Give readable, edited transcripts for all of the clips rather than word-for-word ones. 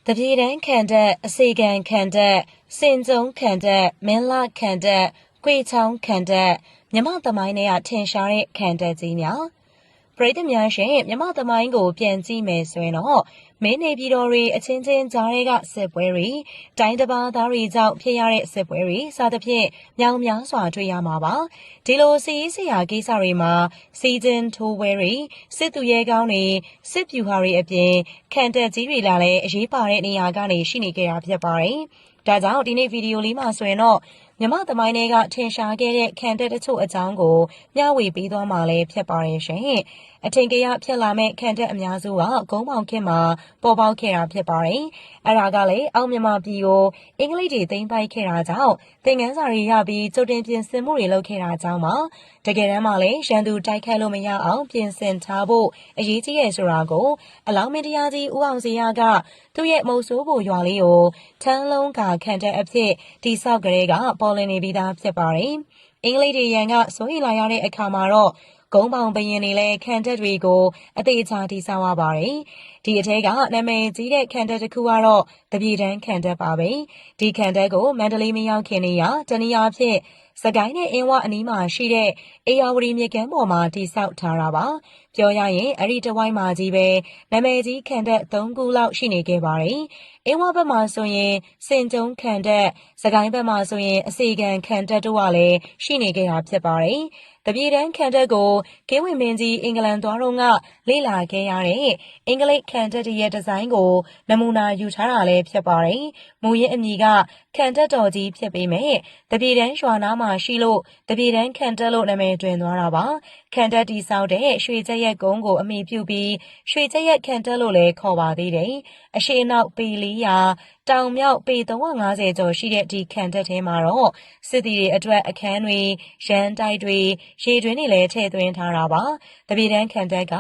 တပြေတန်းခံတဲ့အစေခံခံတဲ့စင်ကြုံခံတဲ့မင်းလာခံတဲ့ကွေချောင်းခံတဲ့မြမသမိုင်းတွေကထင်ရှားတဲ့ခံတဲ့ကြီးများပရိသတ်များရှင်မြမသမိုင်းကိုပြန်ကြည့်မယ်ဆိုရင်တော့မင်းနေပြည်တော်တွေအချင်းချင်းကြားတွေကစစ်ပွဲတွေတိုင်းတစ်ပါးသားတွေကြောင့်ဖြစ်ရတဲ့စစ်ပွဲတွေစသဖြင့်မြောင်များစွာတွေ့ရမှာပါဒီလိုစီးစရာကိစ္စတွေမှာစီဇန်ထိုးပွဲတွေစစ်သူရဲကောင်းတွေစစ်ပြူဟာတွေအပြင်ခံတက်ကြီးတွေလာလည်းအရေးပါတဲ့နေရာကနေရှိနေကြတာဖြစ်ပါတယ်ဒါကြောင့်ဒီနေ့ဗီဒီယိုလေးမှာဆိုရင်တော့မြမသမိုင်းတွေကထင်ရှားခဲ့တဲ့ခံတက်တချို့အကြောင်းကိုမျှဝေပေးသွားမှာလည်းဖြစ်ပါတယ်ရှင်အထင်ကရဖြစ်လာမဲ့ခံတက်အများစုကဂုံးပေါင်ခင်မှာပေါ်ပေါက်ခဲ့တာဖြစ်ပါတယ်အဲ့ဒါကလည်းအောက်မြန်မာပြည်ကိုအင်္ဂလိပ်တွေသိမ်းပိုက်ခဲ့တာကြောင့်သင်ခန်းစာတွေရပြီးကြိုတင်ပြင်ဆင်မှုတွေလုပ်ခဲ့တာကြောင့်ပါတကယ်တမ်းမှာလည်းရန်သူတိုက်ခိုက်လို့မရအောင်ပြင်ဆင်ထားဖို့အရေးကြီးရဲ့ဆိုတာကိုအလောင်းမင်းတရားကြီးဦးအောင်စရာကသူ့ရဲ့မုတ်ဆိုးဖို့ရွာလေးကိုထန်းလုံးကခံတဲ့အဖြစ်တိဆောက်ကလေးကပေါ်လင်းနေပြီးသားဖြစ်ပါတယ်အင်္ဂလိပ်တွေရန်ကစိုးရိမ်လာရတဲ့အခါမှာတော့ဂုံးပေါင်ဘရင်တွေလည်းခံတက်တွေကိုအသေးချာတိဆောက်ရပါတယ်ဒီအထက်ကနာမည်ကြီးတဲ့ခံတက်တစ်ခုကတော့တပြေတန်းခံတက်ပါပဲဒီခံတက်ကိုမန္တလေးမရောက်ခင်နေရတနည်းအားဖြင့်စကိုင်းနဲ့အင်းဝအနီးမှာရှိတဲ့အေယာဝတီမြစ်ကမ်းပေါ်မှာတိဆောက်ထားတာပါပြောရရင်အဲ့ဒီတဝိုင်းမှာကြီးပဲနာမည်ကြီးခံတက်3ခုလောက်ရှိနေခဲ့ပါတယ်အင်းဝဘက်မှာဆိုရင်စင်ကြုံခံတက်စကိုင်းဘက်မှာဆိုရင်အစီခံခံတက်တို့ကလည်းရှိနေခဲ့တာဖြစ်ပါတယ်တပြေတန်းခံတက်ကိုကင်းဝင်မင်းကြီးအင်္ဂလန်သွားတော့ကလေ့လာခဲ့ရတဲ့အင်္ဂလိပ်ခံတက်ရဲ့ဒီဇိုင်းကိုနမူနာယူထားတာလည်းဖြစ်ပါတယ်။မူရင်းအမည်ကခံတက်တော်ကြီးဖြစ်ပေမဲ့တပြေတန်းရွာနားမှာရှိလို့တပြေတန်းခံတက်လို့နာမည်တွင်သွားတာပါ။ခံတက်တီဆောက်တဲ့ရွှေကျက်ရက်ကုန်းကိုအမိပြုပြီးရွှေကျက်ရက်ခံတက်လို့လည်းခေါ်ပါသေးတယ်။အရှိအနောက်ပေ400တောင်မြောက်ပေ350ကျော်ရှိတဲ့ဒီခံတက်ထဲမှာတော့စစ်တီတွေအတွက်အခန်းတွေရန်တိုက်တွေရေတွင်းတွေလည်းထည့်သွင်းထားတာပါတပြေတန်းခံတက်က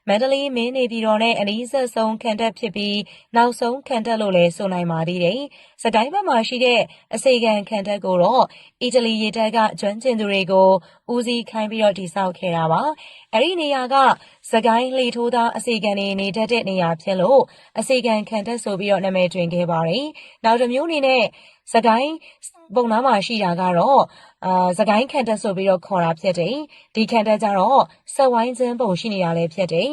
မန္တလေးမင်းနေပြည်တော်နဲ့အနီးဆက်ဆုံးခံတက်ဖြစ်ပြီးနောက်ဆုံးခံတက်လို့လည်းဆိုနိုင်ပါသေးတယ်စကိုင်းဘက်မှာရှိတဲ့အစေခံခံတက်ကိုတော့အီတလီရေတပ်ကကျွမ်းကျင်သူတွေကိုဦးစီးခိုင်းပြီးတော့တိစောက်ခဲ့တာပါအဲ့ဒီနေရာကစကိုင်းလှေထိုးသားအစေခံတွေနေတတ်တဲ့နေရာဖြစ်လို့အစေခံခံတက်ဆိုပြီးတော့နာမည်တွင်ခဲ့ပါတယ်နောက်တစ်မျိုးအနေနဲ့စကိုင်းပုံနားမှာရှိတာကတော့စကိုင်းခံတက်ဆိုပြီးတော့ခေါ်တာဖြစ်တယ်ဒီခံတက်ကြတော့ဆက်ဝိုင်းခြင်းပုံရှိနေတာလည်းဖြစ်တယ်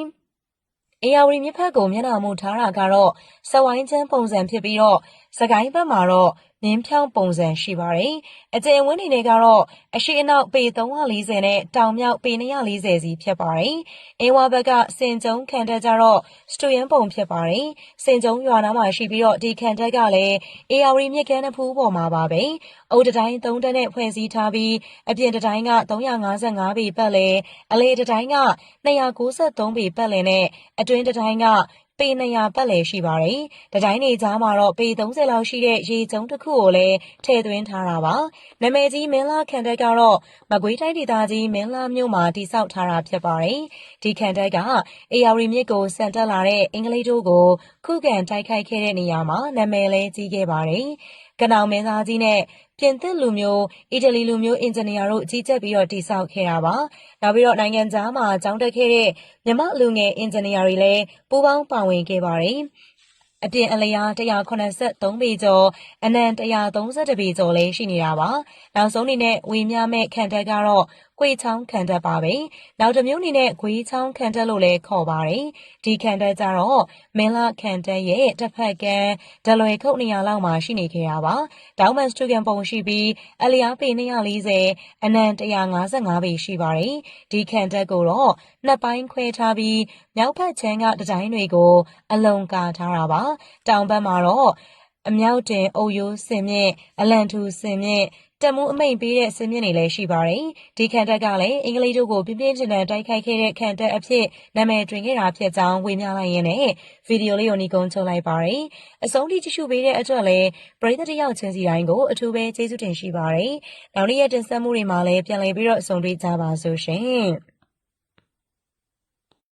အေယာဝတီမြစ်ဖက်ကိုမျက်နှာမူထားတာကတော့ဆက်ဝိုင်းခြင်းပုံစံဖြစ်ပြီးတော့စကိုင်းဘက်မှာတော့မြင်းဖြောင်းပုံစံရှိပါတယ်အကျယ်ဝန်းနေနေကတော့အရှိအနောက်ပေ340နဲ့တောင်မြောက်ပေ240စီဖြစ်ပါတယ်အင်းဝဘက်ကစင်ကြုံခံတက်ကြတော့စတူယန်ပုံဖြစ်ပါတယ်စင်ကြုံရွာနားမှာရှိပြီးတော့ဒီခံတက်ကလည်းအေယာဝတီမြစ်ကမ်းတစ်ဖူးပေါ်မှာပါပဲအုတ်တိုင်း3တက်နဲ့ဖွဲ့စည်းထားပြီးအပြင်တိုင်းက355ပေပတ်လည်အလေတိုင်းက293ပေပတ်လည်နဲ့အတွင်းတိုင်းကပေ200ပတ်လည်ရှိပါတယ်။ဒီတိုင်းနေကြားမှာတော့ပေ30လောက်ရှိတဲ့ရေကျုံတစ်ခုကိုလည်းထည့်သွင်းထားတာပါ။နာမည်ကြီးမင်းလာခံတက်ကတော့မကွေးတိုင်းဒေသကြီးမင်းလာမြို့မှာတည်ဆောက်ထားတာဖြစ်ပါတယ်။ဒီခံတက်ကအေယာဝတီမြစ်ကိုဆန်တက်လာတဲ့အင်္ဂလိပ်တို့ကိုခုခံတိုက်ခိုက်ခဲ့တဲ့နေရာမှာနာမည်လည်းကြီးခဲ့ပါတယ်။ကနောင်မင်းသားကြီးနဲ့ပြင်သစ်လူမျိုးအီတလီလူမျိုးအင်ဂျင်နီယာတို့ကြီးကြပ်ပြီးတော့တည်ဆောက်ခဲ့တာပါ။နောက်ပြီးတော့နိုင်ငံခြားမှာကျောင်းတက်ခဲ့တဲ့မြမလူငယ်အင်ဂျင်နီယာတွေလည်းပူးပေါင်းပါဝင်ခဲ့ပါတယ်။အပြင်အလျား183ပေကျော်အနံ132ပေကျော်လည်းရှိနေတာပါ။နောက်ဆုံးအနေနဲ့ဝေမျှမဲ့ခံတက်ကတော့ကွေချောင်းခံတက်ပါပဲ။နောက်တစ်မျိုးအနေနဲ့ဂွေးချောင်းခံတက်လို့လည်းခေါ်ပါတယ်။ဒီခံတက်ကြတော့မင်းလာခံတက်ရဲ့တစ်ဖက်ကန်းဒလွယ်ခုတ်နေရာလောက်မှာရှိနေခဲ့တာပါ။ဒေါင်းမန်စတူကန်ပုံရှိပြီးအလျားပေ240အနံ155ပေရှိပါတယ်။ဒီခံတက်ကိုတော့နှစ်ပိုင်းခွဲထားပြီးမြောက်ဘက်ခြမ်းကဒီဇိုင်းတွေကိုအလုံကာထားတာပါတောင်ဘက်မှာတော့အမြောက်တင်အုပ်ရိုးစင်မြင့်အလံထူစင်မြင့်တက်မှုအမိန်ပေးတဲ့စင်မြင့်တွေလည်းရှိပါတယ်ဒီခံတက်ကလည်းအင်္ဂလိပ်တို့ကိုပြင်းပြင်းထန်ထန်တိုက်ခိုက်ခဲ့တဲ့ခံတက်အဖြစ်နာမည်တွင်ခဲ့တာဖြစ်ကြောင်းဝေမျှလိုက်ရင်းနဲ့ဗီဒီယိုလေးကိုညီကုန်းချုပ်လိုက်ပါတယ်အဆုံးထိကြည့်ရှုပေးတဲ့အတွက်လည်းပရိသတ်တယောက်ချင်းစီတိုင်းကိုအထူးပဲကျေးဇူးတင်ရှိပါတယ်နောက်နေ့ရက်တင်ဆက်မှုတွေမှာလည်းပြန်လည်ပြီးတော့ဆုံတွေ့ကြပါစို့ရှင်